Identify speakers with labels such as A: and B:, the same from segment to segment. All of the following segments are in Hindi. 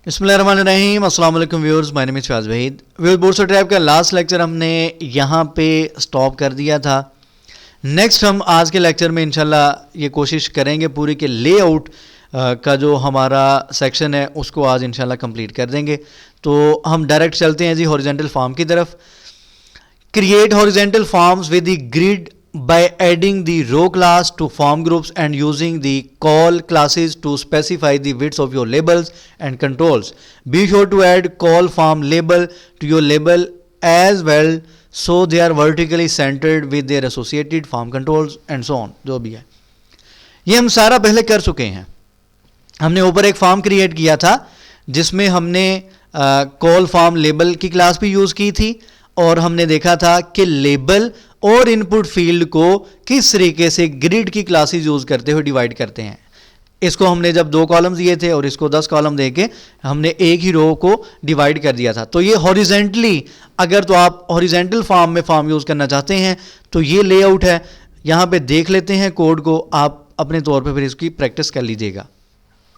A: बिस्मिल्लाहिर्रहमानिर्रहीम, अस्सलाम वालेकुम viewers, my name is Fayaz Waheed. Viewers, bootstrap का लास्ट लेक्चर हमने यहाँ पे स्टॉप कर दिया था। नेक्स्ट हम आज के लेक्चर में इंशाल्लाह ये कोशिश करेंगे पूरी के लेआउट का जो हमारा सेक्शन है उसको आज इंशाल्लाह कंप्लीट कर देंगे। तो हम डायरेक्ट चलते हैं जी हॉरिजॉन्टल फॉर्म की तरफ। Create horizontal forms with the grid by adding the row class to form groups and using the call classes to specify the widths of your labels and controls. Be sure to add call form label to your label as well so they are vertically centered with their associated form controls and so on. जो भी है ये हम सारा पहले कर चुके हैं। हमने ऊपर एक फॉर्म क्रिएट किया था जिसमें हमने कॉल फॉर्म लेबल की क्लास भी यूज़ की थी और हमने देखा था कि लेबल और इनपुट फील्ड को किस तरीके से ग्रिड की क्लासेस यूज़ करते हुए डिवाइड करते हैं। इसको हमने जब 2 कॉलम्स दिए थे और इसको 10 कॉलम देके हमने एक ही रो को डिवाइड कर दिया था। तो ये हॉरिजेंटली, अगर तो आप हॉरिजेंटल फॉर्म में फॉर्म यूज़ करना चाहते हैं तो ये लेआउट है। यहाँ पे देख लेते हैं कोड को, आप अपने तौर पे फिर इसकी प्रैक्टिस कर लीजिएगा।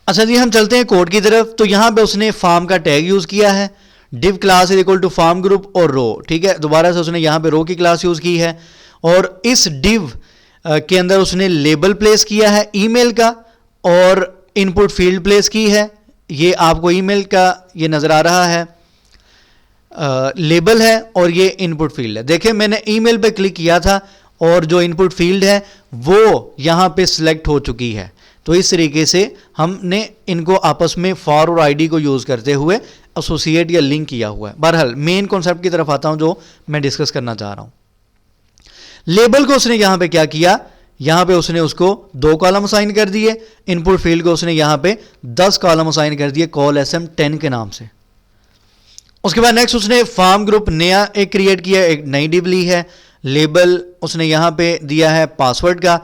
A: अच्छा जी, हम चलते हैं कोड की तरफ। तो यहाँ पे उसने फॉर्म का टैग यूज़ किया है, div class is equal to form group और रो। ठीक है, दोबारा से उसने यहाँ पे रो की क्लास यूज़ की है और इस div के अंदर उसने लेबल प्लेस किया है ईमेल का और इनपुट फील्ड प्लेस की है। ये आपको ईमेल का ये नज़र आ रहा है, लेबल है और ये इनपुट फील्ड है। देखिए, मैंने ईमेल पे क्लिक किया था और जो इनपुट फील्ड है वो यहाँ पे सिलेक्ट हो चुकी है। तो इस तरीके से हमने इनको आपस में फॉर और आईडी को यूज़ करते हुए एसोसिएट या लिंक किया हुआ है। बहरहाल मेन कॉन्सेप्ट की तरफ आता हूं जो मैं डिस्कस करना चाह रहा हूं। लेबल को उसने यहां पे क्या किया, यहां पे उसने उसको 2 कॉलम असाइन कर दिए। इनपुट फील्ड को उसने यहां पे 10 कॉलम असाइन कर दिए कॉल SM10 के नाम से। उसके बाद नेक्स्ट उसने फॉर्म ग्रुप नया एक क्रिएट किया, एक नई डिव ली है। लेबल उसने यहां पे दिया है पासवर्ड का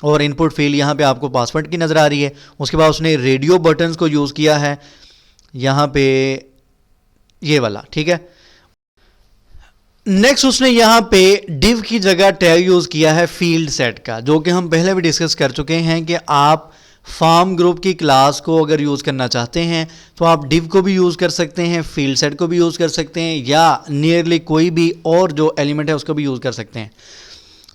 A: और इनपुट फील्ड यहाँ पे आपको पासवर्ड की नज़र आ रही है। उसके बाद उसने रेडियो बटन्स को यूज़ किया है यहाँ पे ये वाला। ठीक है, नेक्स्ट उसने यहाँ पे div की जगह टैग यूज़ किया है फील्ड सेट का, जो कि हम पहले भी डिस्कस कर चुके हैं कि आप फॉर्म ग्रुप की क्लास को अगर यूज़ करना चाहते हैं तो आप div को भी यूज़ कर सकते हैं, फील्ड सेट को भी यूज़ कर सकते हैं या नियरली कोई भी और जो एलिमेंट है उसको भी यूज़ कर सकते हैं।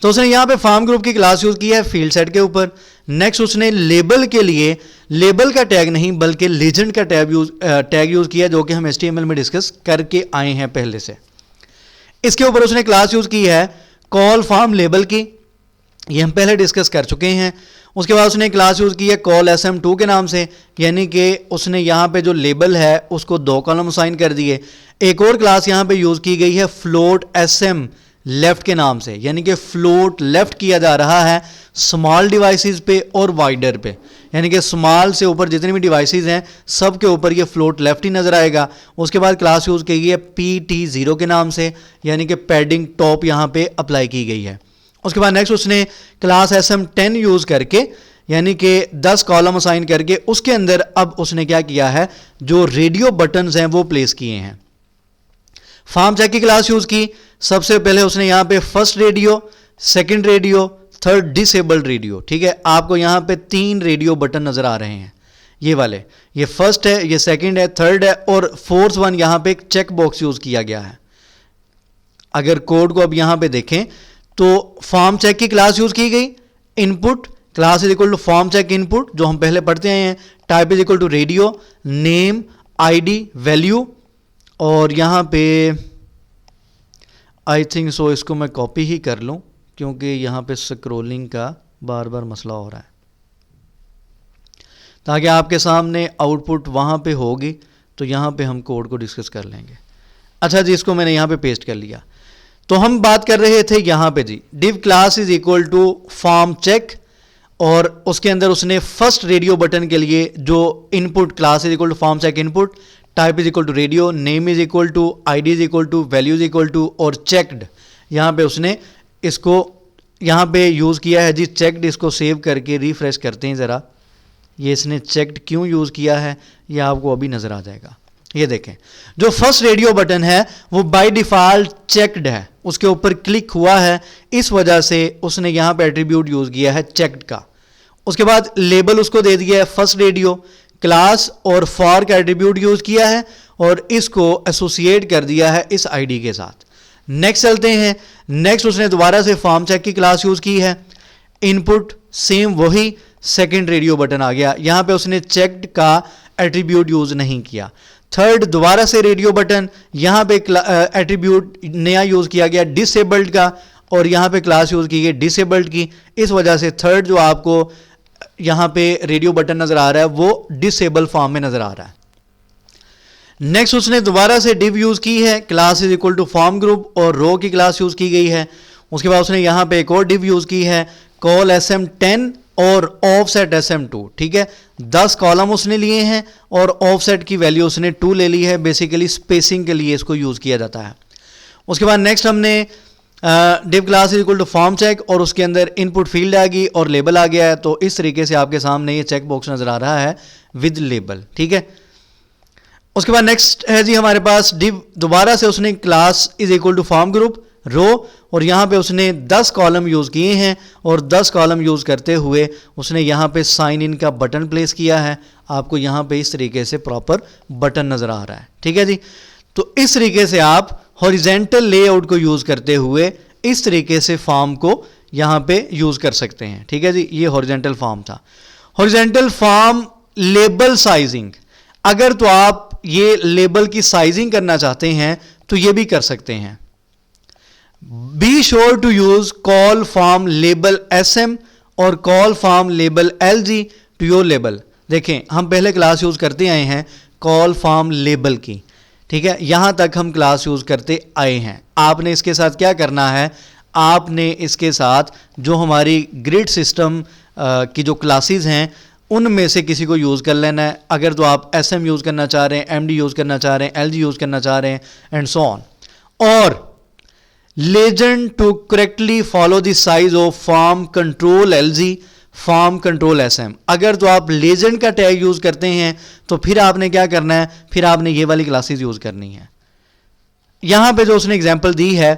A: तो उसने यहाँ पे फॉर्म ग्रुप की क्लास यूज़ की है फील्ड सेट के ऊपर। नेक्स्ट उसने लेबल के लिए लेबल का टैग नहीं बल्कि लीजेंड का टैग यूज़ किया, जो कि हम HTML में डिस्कस करके आए हैं पहले से। इसके ऊपर उसने क्लास यूज़ की है कॉल फॉर्म लेबल की, ये हम पहले डिस्कस कर चुके हैं। उसके बाद उसने क्लास यूज़ की है कॉल SM2 के नाम से, यानी कि उसने यहाँ पे जो लेबल है उसको 2 कॉलम असाइन कर दिए। एक और क्लास यहाँ पे यूज़ की गई है फ्लोट SM लेफ्ट के नाम से, यानी कि फ्लोट लेफ्ट किया जा रहा है स्मॉल डिवाइसेस पे और वाइडर पे, यानी कि स्मॉल से ऊपर जितनी भी डिवाइसेस हैं सब के ऊपर ये फ्लोट लेफ्ट ही नज़र आएगा। उसके बाद क्लास यूज़ की गई है PT0 के नाम से, यानी कि पैडिंग टॉप यहाँ पे अप्लाई की गई है। उसके बाद नेक्स्ट उसने क्लास SM10 यूज़ करके यानी कि 10 कॉलम असाइन करके उसके अंदर अब उसने क्या किया है, जो रेडियो बटन्स हैं वो प्लेस किए हैं। फॉर्म चेक की क्लास यूज़ की। सबसे पहले उसने यहाँ पे first radio, second radio, third disabled radio. ठीक है, आपको यहाँ पे 3 रेडियो बटन नज़र आ रहे हैं, ये वाले, ये फर्स्ट है, ये सेकंड है, थर्ड है और फोर्थ वन यहाँ पे एक चेक बॉक्स यूज़ किया गया है। अगर कोड को अब यहाँ पे देखें तो फॉर्म चेक की क्लास यूज़ की गई। Input class is equal to form check input, जो हम पहले पढ़ते आए हैं। Type is equal to radio, name, ID, value और यहाँ पे आई थिंक सो इसको मैं कॉपी ही कर लूँ क्योंकि यहाँ पे स्क्रोलिंग का बार बार मसला हो रहा है, ताकि आपके सामने आउटपुट वहाँ पे होगी तो यहाँ पे हम कोड को डिस्कस कर लेंगे। अच्छा जी, इसको मैंने यहाँ पे पेस्ट कर लिया। तो हम बात कर रहे थे यहाँ पे जी div class is equal to form check और उसके अंदर उसने फर्स्ट रेडियो बटन के लिए जो input class is equal to form check input, type is equal to radio, name is equal to, ID is equal to, value is equal to और चेक्ड, यहाँ पे उसने इसको यहाँ पे यूज़ किया है जी चेक्ड। इसको सेव करके रिफ्रेश करते हैं ज़रा, ये इसने चेक्ड क्यों यूज़ किया है ये आपको अभी नज़र आ जाएगा। ये देखें, जो फर्स्ट रेडियो बटन है वो बाय डिफ़ॉल्ट चेक्ड है, उसके ऊपर क्लिक हुआ है, इस वजह से उसने यहाँ पे एट्रीब्यूट यूज़ किया है चेक्ड का। उसके बाद लेबल उसको दे दिया है फर्स्ट रेडियो, क्लास और फॉर का एट्रीब्यूट यूज किया है और इसको एसोसिएट कर दिया है इस आईडी के साथ। नेक्स्ट चलते हैं। नेक्स्ट उसने दोबारा से फॉर्म चेक की क्लास यूज की है, इनपुट सेम वही, सेकंड रेडियो बटन आ गया, यहां पे उसने चेक्ड का एट्रीब्यूट यूज नहीं किया। थर्ड दोबारा से रेडियो बटन, यहां पे एट्रीब्यूट नया यूज किया गया डिसेबल्ड का और यहां पे क्लास यूज की गई डिसेबल्ड की। इस वजह से थर्ड जो आपको यहां पे रेडियो बटन नजर आ रहा है वो डिसेबल फॉर्म में नजर आ रहा है। नेक्स्ट उसने दोबारा से डिव यूज की है, class is equal to form group और रो की क्लास यूज की गई है। उसके बाद उसने यहां पे एक और डिव यूज की है, कॉल SM10 और ऑफसेट SM2। ठीक है, 10 कॉलम उसने लिए हैं और ऑफसेट की वैल्यू उसने 2 ले ली है, बेसिकली स्पेसिंग के लिए इसको यूज किया जाता है। उसके बाद नेक्स्ट हमने div class is equal to form check और उसके अंदर इनपुट फील्ड आ गई और लेबल आ गया है। तो इस तरीके से आपके सामने ये चेक बॉक्स नजर आ रहा है विद लेबल। ठीक है, उसके बाद नेक्स्ट है जी हमारे पास डिव, दोबारा से उसने class is equal to form group row और यहां पे उसने 10 कॉलम यूज किए हैं और 10 कॉलम यूज करते हुए उसने यहां पे साइन इन का बटन प्लेस किया है। आपको यहां पे इस तरीके से प्रॉपर बटन नजर आ रहा है। ठीक है जी, तो इस तरीके से आप हॉरिजेंटल लेआउट को यूज करते हुए इस तरीके से फॉर्म को यहां पे यूज कर सकते हैं। ठीक है जी, ये हॉरिजेंटल फॉर्म था। हॉरिजेंटल फॉर्म लेबल साइजिंग, अगर तो आप ये लेबल की साइजिंग करना चाहते हैं तो ये भी कर सकते हैं। Be sure to use col form label SM और col form label LG to your label. देखें, हम पहले क्लास यूज करते आए हैं कॉल फॉर्म लेबल की। ठीक है, यहां तक हम क्लास यूज करते आए हैं। आपने इसके साथ क्या करना है, आपने इसके साथ जो हमारी ग्रिड सिस्टम की जो क्लासेस हैं उनमें से किसी को यूज कर लेना है। अगर तो आप SM यूज करना चाह रहे हैं, MD यूज करना चाह रहे हैं, LG यूज करना चाह रहे हैं एंड सो ऑन। और legend to correctly follow the size of form control LG, form control SM। अगर तो आप legend का टैग यूज करते हैं तो फिर आपने क्या करना है, फिर आपने ये वाली क्लासेस यूज करनी है। यहां पे जो उसने एग्जांपल दी है,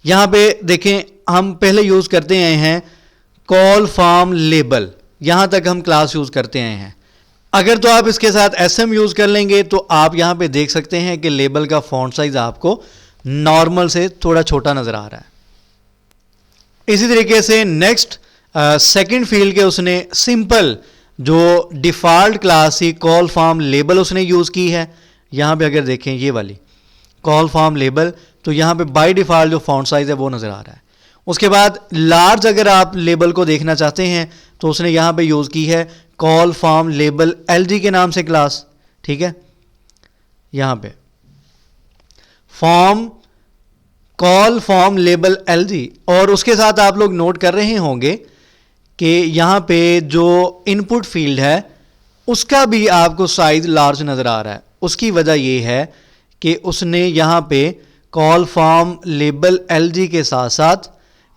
A: यहां पे देखें, हम पहले यूज करते आए हैं कॉल फॉर्म लेबल, यहां तक हम क्लास यूज करते आए हैं। अगर तो आप इसके साथ SM यूज कर लेंगे तो आप यहां पे देख सकते हैं कि लेबल का फॉन्ट साइज आपको नॉर्मल से थोड़ा छोटा नजर आ रहा है। इसी तरीके से नेक्स्ट सेकंड फील्ड के उसने सिंपल जो डिफॉल्ट क्लास ही कॉल फॉर्म लेबल उसने यूज की है। यहां पे अगर देखें ये वाली कॉल फॉर्म लेबल, तो यहां पे बाय डिफॉल्ट जो फॉन्ट साइज है वो नजर आ रहा है। उसके बाद लार्ज अगर आप लेबल को देखना चाहते हैं तो उसने यहां पे यूज की है कॉल फॉर्म लेबल LG के नाम से क्लास। ठीक है, यहां पे form call form label LG और उसके साथ आप लोग नोट कर रहे होंगे कि यहां पे जो इनपुट फील्ड है उसका भी आपको साइज लार्ज नजर आ रहा है। उसकी वजह यह है कि उसने यहां पे कॉल फॉर्म लेबल LG के साथ साथ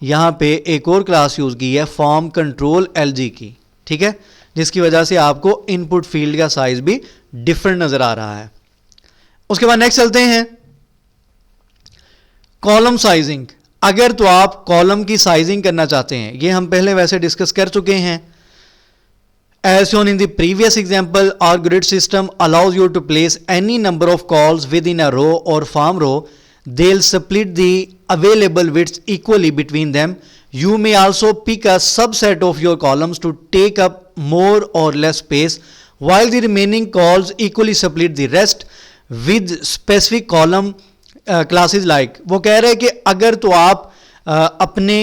A: यहां पे एक और क्लास यूज की है फॉर्म कंट्रोल LG की। ठीक है, जिसकी वजह से आपको इनपुट फील्ड का साइज भी डिफरेंट नजर आ रहा है। उसके बाद नेक्स्ट चलते हैं कॉलम साइजिंग। अगर तो आप कॉलम की साइजिंग करना चाहते हैं, ये हम पहले वैसे डिस्कस कर चुके हैं। As shown in the previous example, our grid system allows you to place any number of cols within a row or form row. They will split the available width equally between them. You may also pick a subset of your columns to take up more or less space, while the remaining calls equally split the rest with specific column classes like। वो कह रहे हैं कि अगर तो आप अपने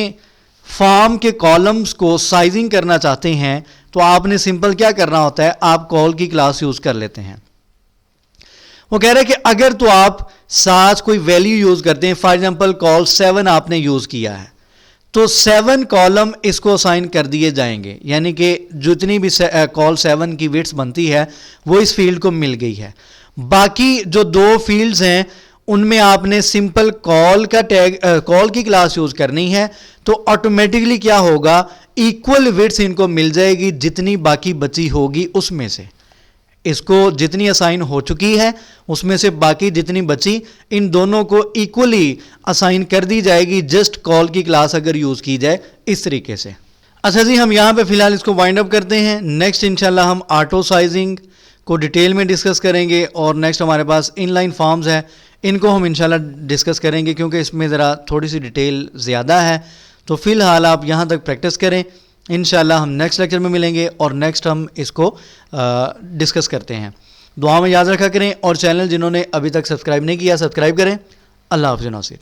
A: फॉर्म के कॉलम्स को साइजिंग करना चाहते हैं तो आपने सिंपल क्या करना होता है, आप कॉल की क्लास यूज कर लेते हैं। वो कह रहे हैं कि अगर तो आप साथ कोई वैल्यू यूज करते हैं, फॉर एग्जांपल कॉल 7 आपने यूज किया है तो 7 कॉलम इसको असाइन कर दिए जाएंगे, यानी कि जितनी भी कॉल 7 की विड्थ बनती है वो इस फील्ड को मिल गई है। बाकी जो 2 फील्ड्स हैं उनमें आपने सिंपल कॉल का टैग कॉल की क्लास यूज करनी है, तो ऑटोमेटिकली क्या होगा, इक्वल विड्थ इनको मिल जाएगी जितनी बाकी बची होगी उसमें से। इसको जितनी असाइन हो चुकी है उसमें से बाकी जितनी बची इन दोनों को इक्वली असाइन कर दी जाएगी, जस्ट कॉल की क्लास अगर यूज की जाए इस तरीके से। अच्छा जी, हम यहाँ पे फ़िलहाल इसको वाइंड अप करते हैं। नेक्स्ट इंशाल्लाह हम ऑटो साइजिंग को डिटेल में डिस्कस करेंगे और नेक्स्ट हमारे पास इनलाइन फॉर्म्स है, इनको हम इंशाल्लाह डिस्कस करेंगे क्योंकि इसमें ज़रा थोड़ी सी डिटेल ज़्यादा है। तो फ़िलहाल आप यहाँ तक प्रैक्टिस करें, इंशाल्लाह हम नेक्स्ट लेक्चर में मिलेंगे और नेक्स्ट हम इसको डिस्कस करते हैं। दुआ में याद रखा करें और चैनल जिन्होंने अभी तक सब्सक्राइब नहीं किया सब्सक्राइब करें। अल्लाह हाफ़िज़ नासिर।